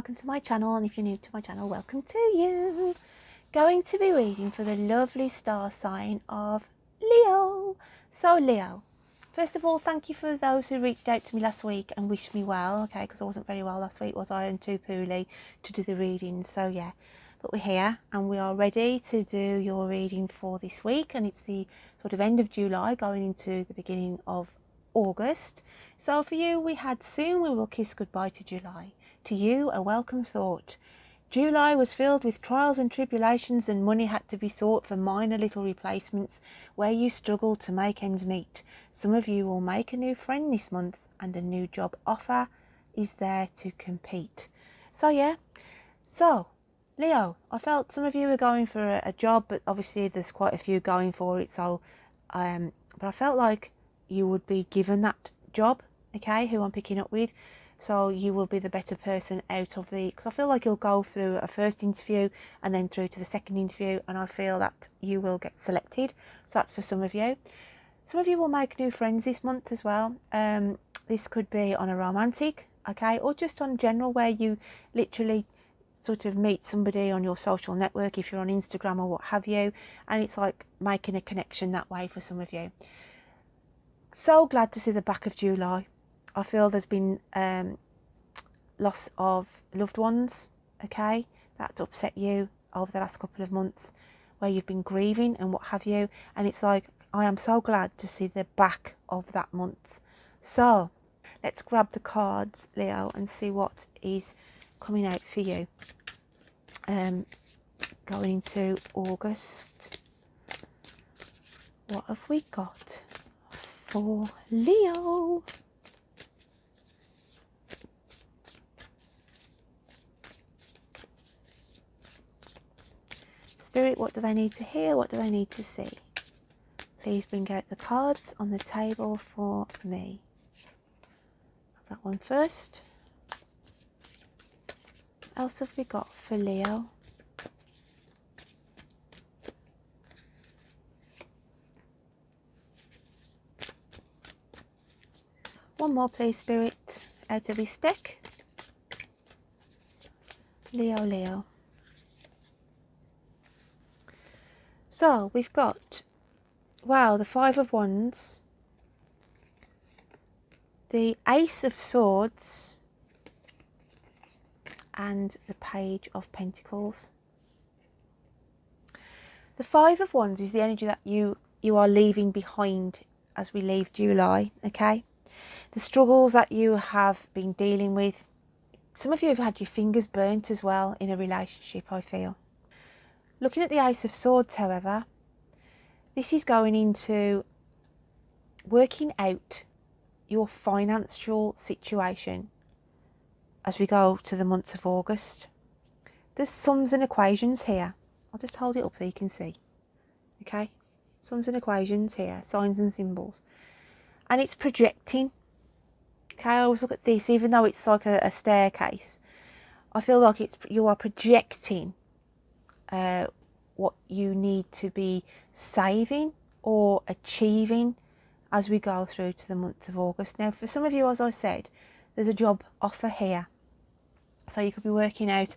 welcome to my channel, and if you're new to my channel, welcome to you. Going to be reading for the lovely star sign of Leo. So Leo, first of all, thank you for those who reached out to me last week and wished me well, okay, because I wasn't very well last week, was I? And too poorly to do the readings, so yeah. But we're here and we are ready to do your reading for this week, and it's the sort of end of July going into the beginning of August. So for you, we had soon we will kiss goodbye to July. To you, a welcome thought. July was filled with trials and tribulations, and money had to be sought for minor little replacements where you struggled to make ends meet. Some of you will make a new friend this month, and a new job offer is there to compete. So yeah, so Leo, I felt some of you were going for a job, but obviously there's quite a few going for it. So, but I felt like you would be given that job, okay, who I'm picking up with. So you will be the better person out of the, because I feel like you'll go through a first interview and then through to the second interview, and I feel that you will get selected. So that's for some of you. Some of you will make new friends this month as well. This could be on a romantic, okay, or just on general, where you literally sort of meet somebody on your social network, if you're on Instagram or what have you, and it's like making a connection that way for some of you. So glad to see the back of July. I feel there's been loss of loved ones, okay, that upset you over the last couple of months, where you've been grieving and what have you, and it's like I am so glad to see the back of that month. So let's grab the cards, Leo, and see what is coming out for you going into August. What have we got for Leo? Spirit, what do they need to hear? What do they need to see? Please bring out the cards on the table for me. That one first. What else have we got for Leo? One more, please, Spirit, out of this deck. Leo, Leo. So we've got, wow, the Five of Wands, the Ace of Swords, and the Page of Pentacles. The Five of Wands is the energy that you are leaving behind as we leave July, okay? The struggles that you have been dealing with. Some of you have had your fingers burnt as well in a relationship, I feel. Looking at the Ace of Swords, however, this is going into working out your financial situation as we go to the month of August. There's sums and equations here. I'll just hold it up so you can see. Okay? Sums and equations here, signs and symbols. And it's projecting. Okay, I always look at this, even though it's like a staircase. I feel like you are projecting what you need to be saving or achieving as we go through to the month of August. Now, for some of you, as I said, there's a job offer here. So you could be working out,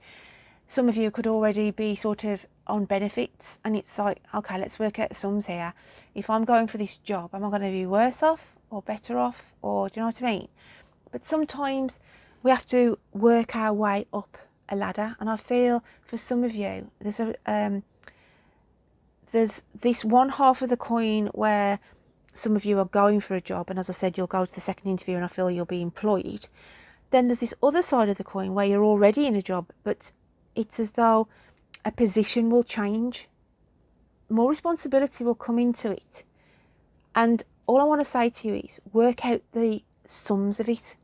some of you could already be sort of on benefits, and it's like, okay, let's work out the sums here. If I'm going for this job, am I going to be worse off or better off, or do you know what I mean? But sometimes we have to work our way up a ladder, and I feel for some of you there's this one half of the coin where some of you are going for a job, and as I said, you'll go to the second interview and I feel you'll be employed. Then there's this other side of the coin where you're already in a job, but it's as though a position will change. More responsibility will come into it. And all I want to say to you is work out the sums of it.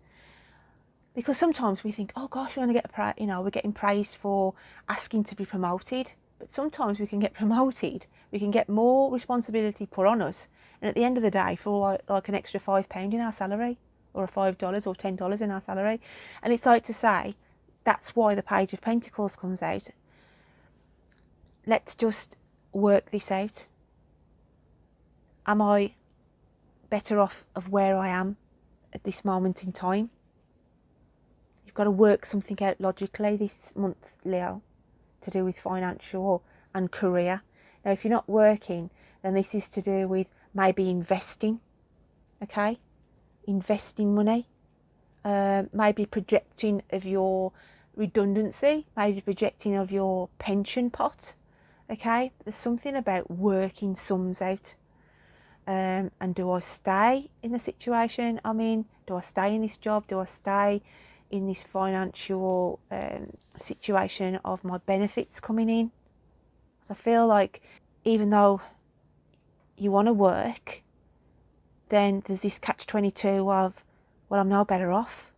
Because sometimes we think, oh gosh, we're going to get, we're getting praised for asking to be promoted. But sometimes we can get promoted, we can get more responsibility put on us, and at the end of the day, for like an extra £5 in our salary, or a $5 or $10 in our salary. And it's like to say, that's why the Page of Pentacles comes out. Let's just work this out. Am I better off of where I am at this moment in time? got to work something out logically this month, Leo, to do with financial and career. Now, if you're not working, then this is to do with maybe investing, okay? Investing money, maybe projecting of your redundancy, maybe projecting of your pension pot, okay? There's something about working sums out. And do I stay in the situation I'm in? Do I stay in this job? Do I stay in this financial situation of my benefits coming in? So I feel like even though you want to work, then there's this catch-22 of, well, I'm no better off.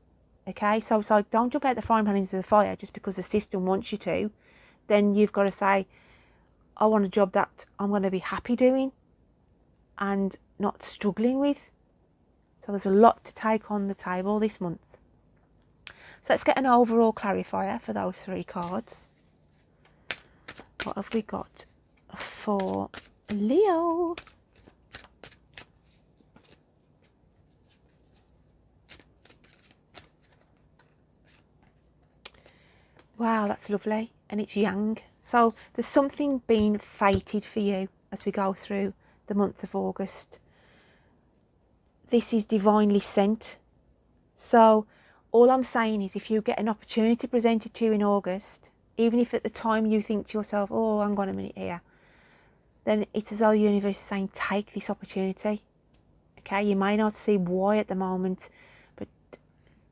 Okay, so it's like, don't jump out the frying pan into the fire just because the system wants you to. Then you've got to say, I want a job that I'm going to be happy doing and not struggling with. So there's a lot to take on the table this month. So let's get an overall clarifier for those 3 cards. What have we got for Leo? Wow, that's lovely. And it's Yang. So there's something being fated for you as we go through the month of August. This is divinely sent. So all I'm saying is, if you get an opportunity presented to you in August, even if at the time you think to yourself, oh, hang on a minute here, then it's as though the universe is saying, take this opportunity. Okay, you may not see why at the moment, but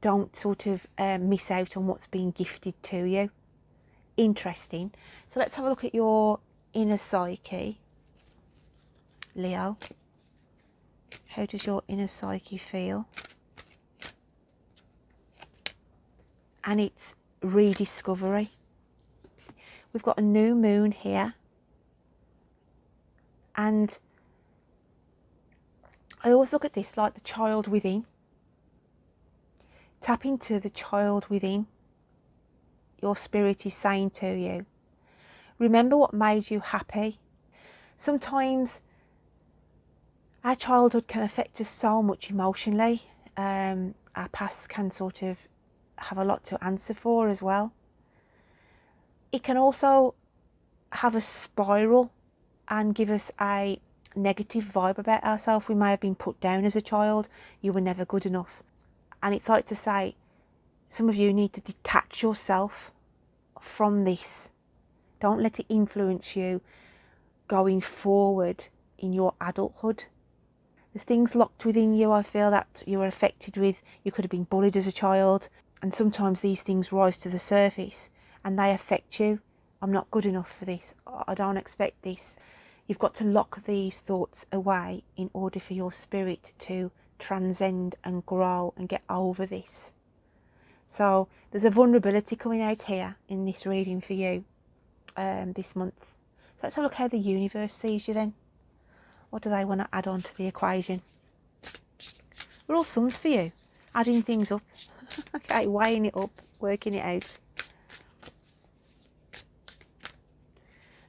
don't sort of miss out on what's being gifted to you. Interesting. So let's have a look at your inner psyche, Leo. How does your inner psyche feel? And it's rediscovery. We've got a new moon here. And I always look at this like the child within. Tap into the child within. Your spirit is saying to you, remember what made you happy. Sometimes our childhood can affect us so much emotionally. Our past can sort of have a lot to answer for as well. It can also have a spiral and give us a negative vibe about ourselves. We may have been put down as a child. You were never good enough. And it's like to say, some of you need to detach yourself from this. Don't let it influence you going forward in your adulthood. There's things locked within you, I feel, that you were affected with. You could have been bullied as a child, and sometimes these things rise to the surface and they affect you. I'm not good enough for this. I don't expect this. You've got to lock these thoughts away in order for your spirit to transcend and grow and get over this. So there's a vulnerability coming out here in this reading for you this month. So let's have a look how the universe sees you then. What do they want to add on to the equation? We're all sums for you, adding things up. Okay, weighing it up, working it out.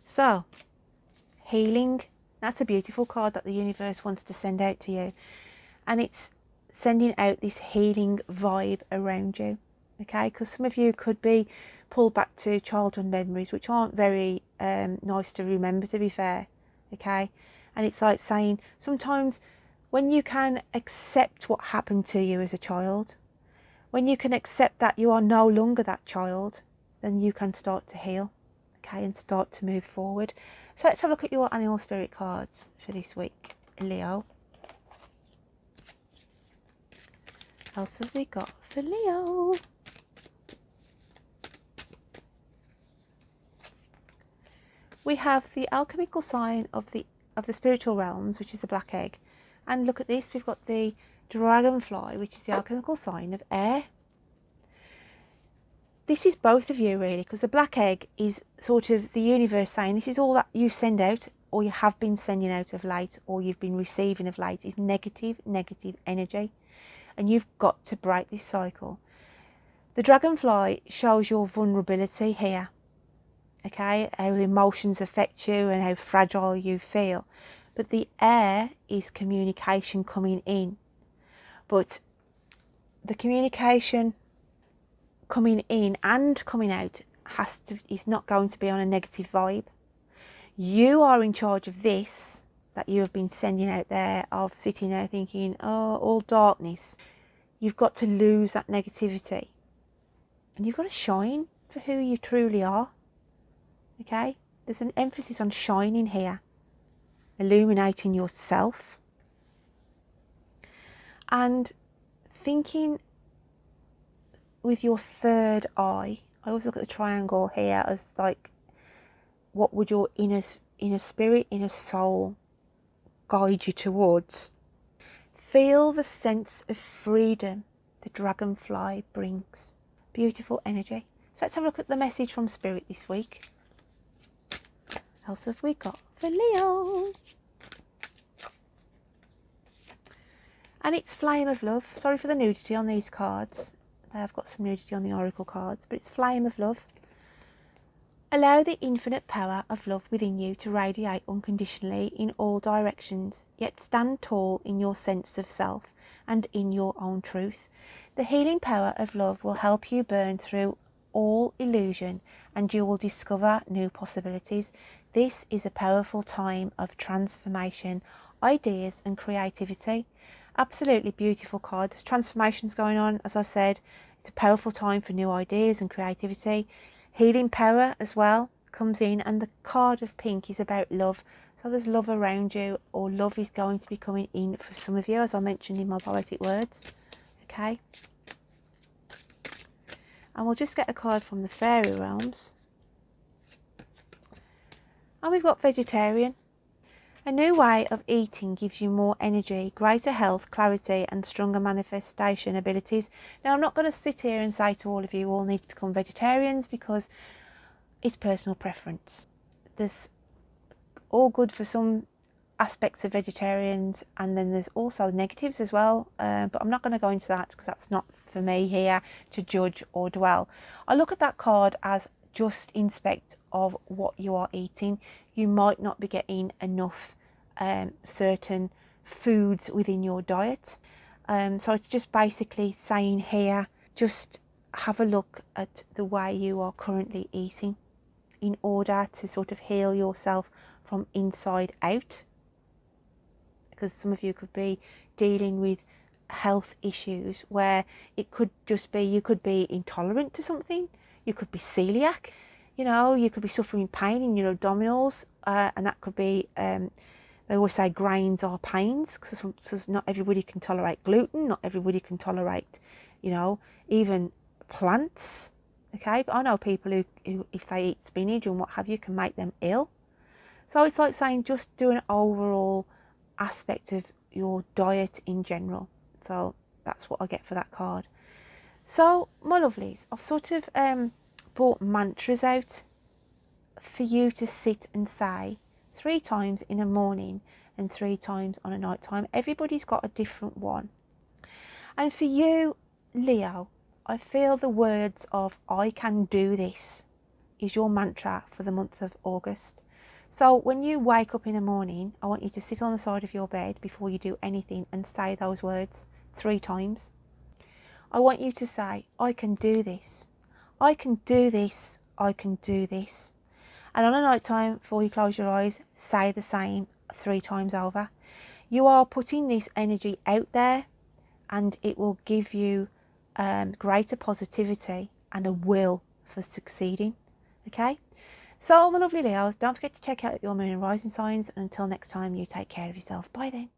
So, healing. That's a beautiful card that the universe wants to send out to you. And it's sending out this healing vibe around you. Okay, because some of you could be pulled back to childhood memories, which aren't very nice to remember, to be fair. Okay, and it's like saying, sometimes when you can accept what happened to you as a child, when you can accept that you are no longer that child, then you can start to heal, okay, and start to move forward. So let's have a look at your animal spirit cards for this week, Leo. What else have we got for Leo? We have the alchemical sign of the spiritual realms, which is the black egg. And look at this, we've got the dragonfly, which is the alchemical sign of air. This is both of you really, because the black egg is sort of the universe saying this is all that you send out, or you have been sending out of late, or you've been receiving of late, is negative energy. And you've got to break this cycle. The dragonfly shows your vulnerability here. Okay, how emotions affect you and how fragile you feel. But the air is communication coming in. But the communication coming in and coming out is not going to be on a negative vibe. You are in charge of this that you have been sending out there, of sitting there thinking, oh, all darkness. You've got to lose that negativity. And you've got to shine for who you truly are. Okay? There's an emphasis on shining here. Illuminating yourself. And thinking with your third eye. I always look at the triangle here as like, what would your inner spirit, inner soul guide you towards? Feel the sense of freedom the dragonfly brings. Beautiful energy. So let's have a look at the message from Spirit this week. What else have we got for Leo? And it's Flame of Love. Sorry for the nudity on these cards. They have got some nudity on the oracle cards, but it's Flame of Love. Allow the infinite power of love within you to radiate unconditionally in all directions, yet stand tall in your sense of self and in your own truth. The healing power of love will help you burn through all illusion and you will discover new possibilities. This is a powerful time of transformation, ideas and creativity. Absolutely beautiful card. There's transformations going on, as I said. It's a powerful time for new ideas and creativity. Healing power as well comes in, and the card of pink is about love. So there's love around you, or love is going to be coming in for some of you, as I mentioned in my poetic words. Okay. And we'll just get a card from the fairy realms. And we've got vegetarian. A new way of eating gives you more energy, greater health, clarity and stronger manifestation abilities. Now, I'm not going to sit here and say to all of you all need to become vegetarians, because it's personal preference. There's all good for some aspects of vegetarians, and then there's also negatives as well, but I'm not going to go into that because that's not for me here to judge or dwell. I look at that card as just inspect of what you are eating. You might not be getting enough certain foods within your diet, so it's just basically saying here, just have a look at the way you are currently eating in order to sort of heal yourself from inside out, because some of you could be dealing with health issues where it could just be, you could be intolerant to something, you could be celiac, you know, you could be suffering pain in your abdominals, and that could be, they always say grains are pains, because not everybody can tolerate gluten, not everybody can tolerate, you know, even plants. Okay, but I know people who if they eat spinach and what have you, can make them ill. So it's like saying just do an overall aspect of your diet in general. So that's what I get for that card. So my lovelies, I've sort of brought mantras out for you to sit and say 3 times in a morning and 3 times on a night time. Everybody's got a different one. And for you, Leo, I feel the words of I can do this is your mantra for the month of August. So when you wake up in the morning, I want you to sit on the side of your bed before you do anything and say those words 3 times. I want you to say, I can do this. I can do this. I can do this. And on a night time, before you close your eyes, say the same 3 times over. You are putting this energy out there, and it will give you greater positivity and a will for succeeding. Okay, so my lovely Leos, don't forget to check out your moon and rising signs, and until next time, you take care of yourself. Bye then.